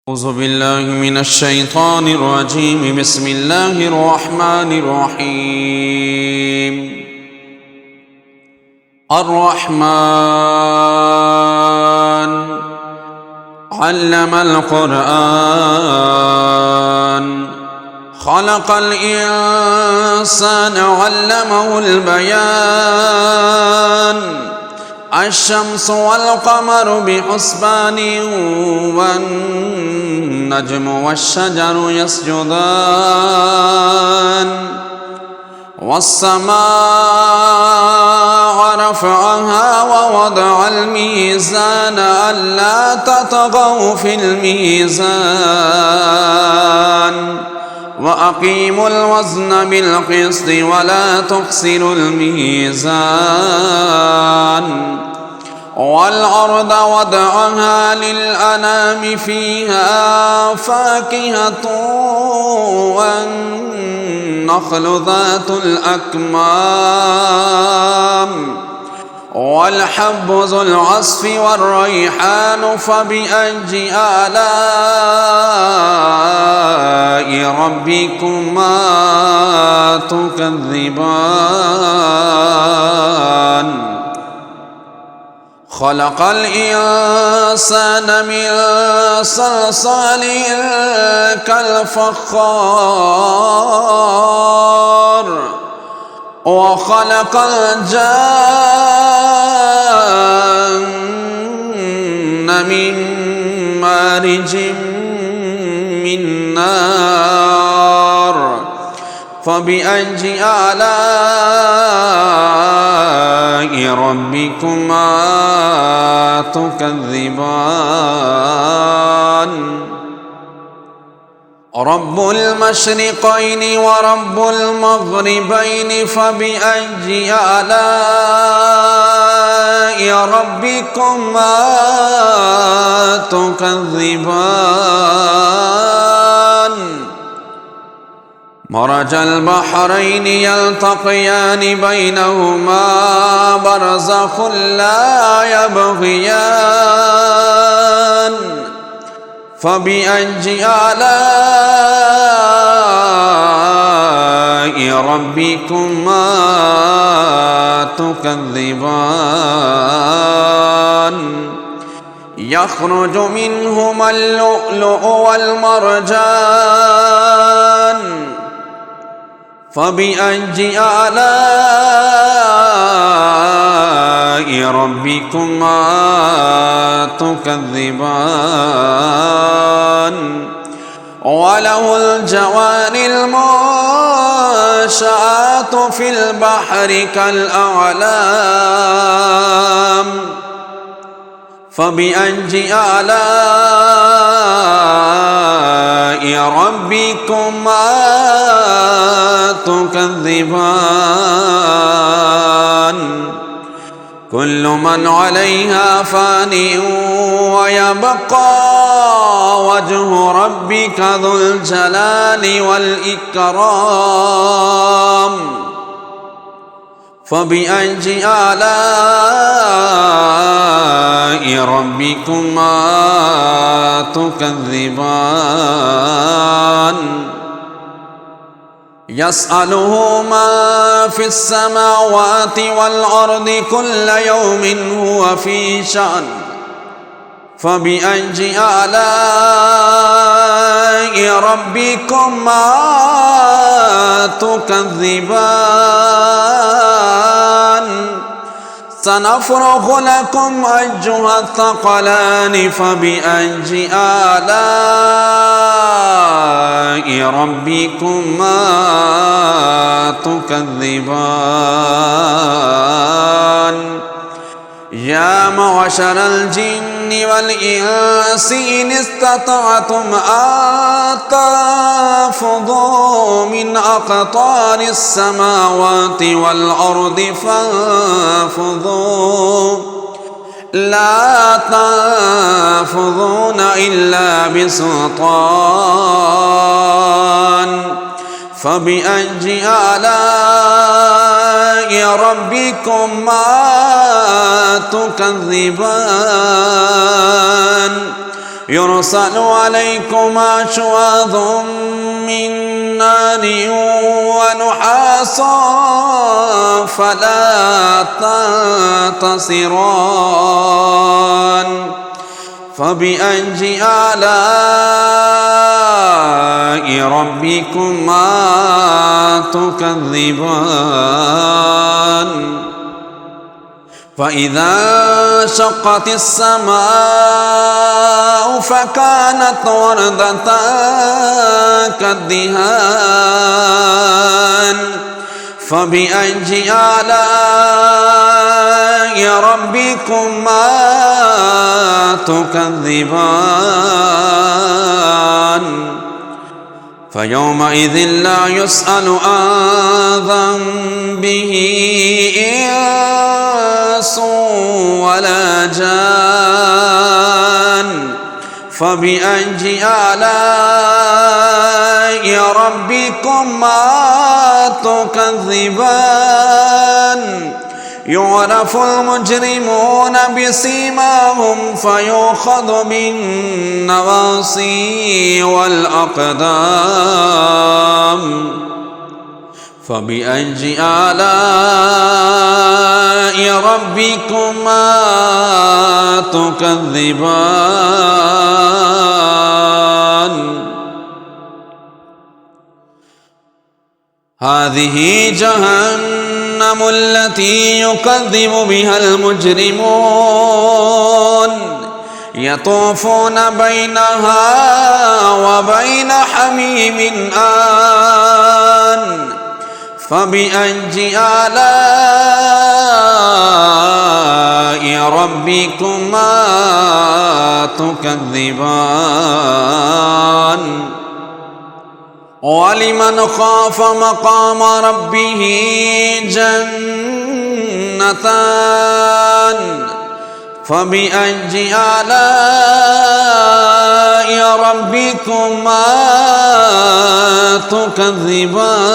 أعوذ بالله من الشيطان الرجيم. بسم الله الرحمن الرحيم. الرحمن علم القرآن، خلق الإنسان علمه البيان. الشمس والقمر بحسبان، والنجم والشجر يسجدان. والسماء رفعها ووضع الميزان ألا تطغوا في الميزان، وأقيموا الوزن بالقسط ولا تخسروا الميزان. والأرض وضعها للأنام، فيها فاكهة والنخل ذات الأكمام، والحب ذو العصف والريحان. فبأي آلاء ربكما تكذبان؟ خلق الإنسان من صلصال كالفخار، وخلق الجان من مارج من نار. فبأي آلاء ربكما تكذبان؟ رب المشرقين ورب المغربين، فبأي آلاء ربكما تكذبان؟ مرج البحرين يلتقيان، بينهما برزخ لا يبغيان. فبأي آلاء ربكما تكذبان؟ يخرج منهما اللؤلؤ والمرجان. فبأي آلاء ربكما تكذبان؟ وله الجوار المنشآت في البحر كالأعلام. فبأي آلاء ربكما تكذبان؟ كل من عليها فان، ويبقى وجه ربك ذو الجلال والإكرام. فبأي آلاء ربكما تكذبان؟ يسأله من في السماوات والأرض كل يوم هو في شأن. فبأي آلاء ربكما تكذبان؟ سنفرغ لكم أيها الثقلان. فبأي آلاء ربكما تكذبان؟ يا معشر الجن والإنس إن استطعتم أن تنفذوا من أقطار السماوات والأرض فانفذوا، لا تنفذون إلا بسلطان. فبأي آلاء ربكما تكذبان؟ يرسل عليكما شواظ من نار ونحاس فلا تنتصران فبأي آلاء ربكما تكذبان فإذا شقت السماء فكانت وردة كالدهان فبأي آلاء ربكما تكذبان فيومئذ لا يسأل عن ذنبه إنس ولا جان فبأي آلاء ربكما تكذبان يعرف المجرمون بسيماهم فيؤخذ بالنواصي والأقدام فبأي آلاء ربكما تكذبان هذه جهنم التي يكذب بها المجرمون يطوفون بينها وبين حميم آن فبأي آلاء ربكما تكذبان ولمن خاف مقام ربه جنتان فبأي آلاء ربكما تكذبان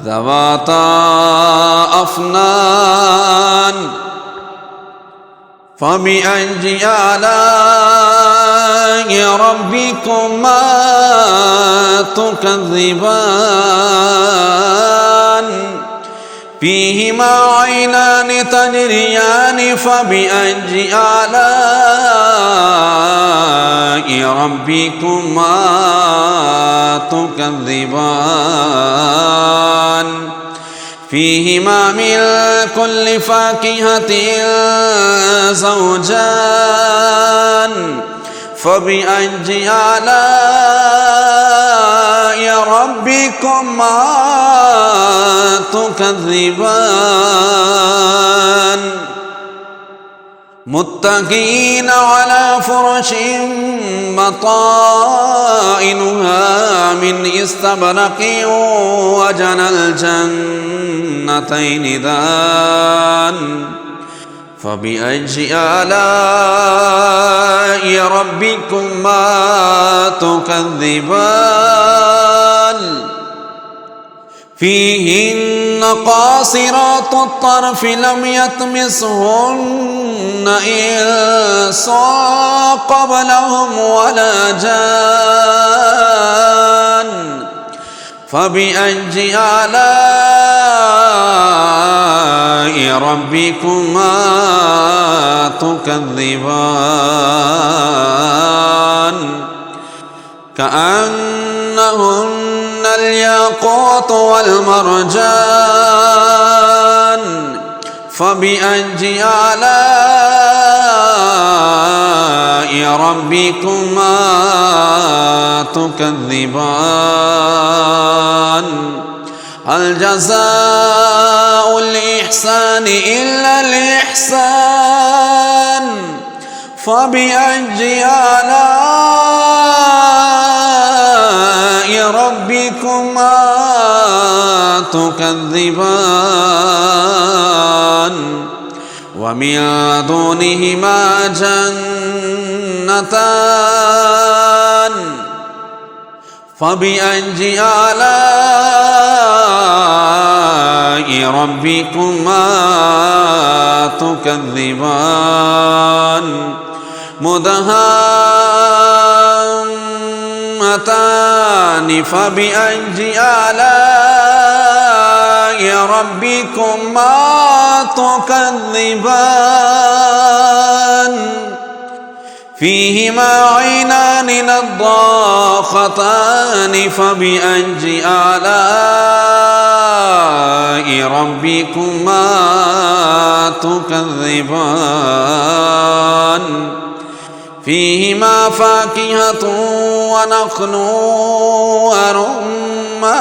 ذواتا أفنان فبأي آلاء ربكما تكذبان فيهما عينان تجريان فبأي آلاء ربكما تكذبان فيهما من كل فاكهة زوجان فبأي آلاء ربكما تكذبان متكئين على فرش بطائنها من استبرق وجنى الجنتين دان فبأي آلاء ربكما تكذبان فيهن قاصرات الطرف لم يطمسهن إنس قبلهم ولا جان فبأي آلاء ربكما تكذبان كأنهن الياقوت والمرجان فبأي آلاء ربكما تكذبان هل جزاء الإحسان إلا الإحسان فبأي آلاء ربكما تكذبان ومن دونهما جنتان فبأي آلاء ربكما تكذبان مدهامتان فبأي آلاء ربكما تكذبان فيهما عينان نضاختان فبأي آلاء ربكما تكذبان فيهما فاكهة ونخل ورمان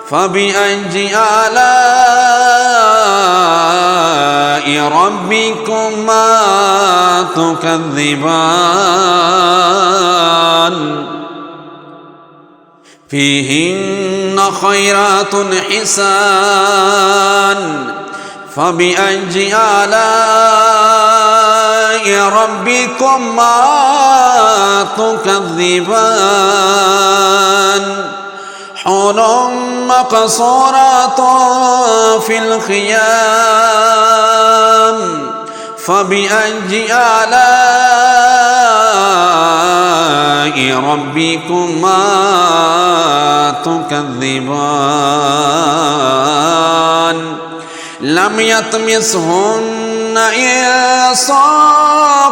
فبأي آلاء ربكما تكذبان فيهن خيرات حسان فبأي آلاء ربكما تكذبان حور مقصورات في الخيام فبأي آلاء ربكما تكذبان لم يطمثهن إنس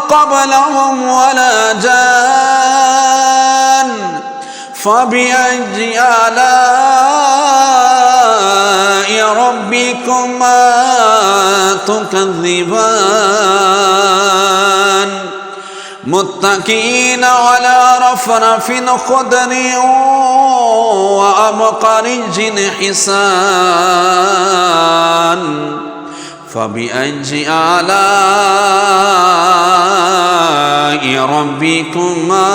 قبلهم ولا جان فبأي آلاء ربكما تكذبان متكئين على رفرف خضر وأبقرج حسان فبأي آلاء ربكما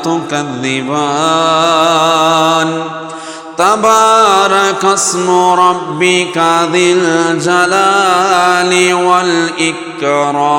تكذبان تبارك اسم ربك ذي الجلال والإكرام.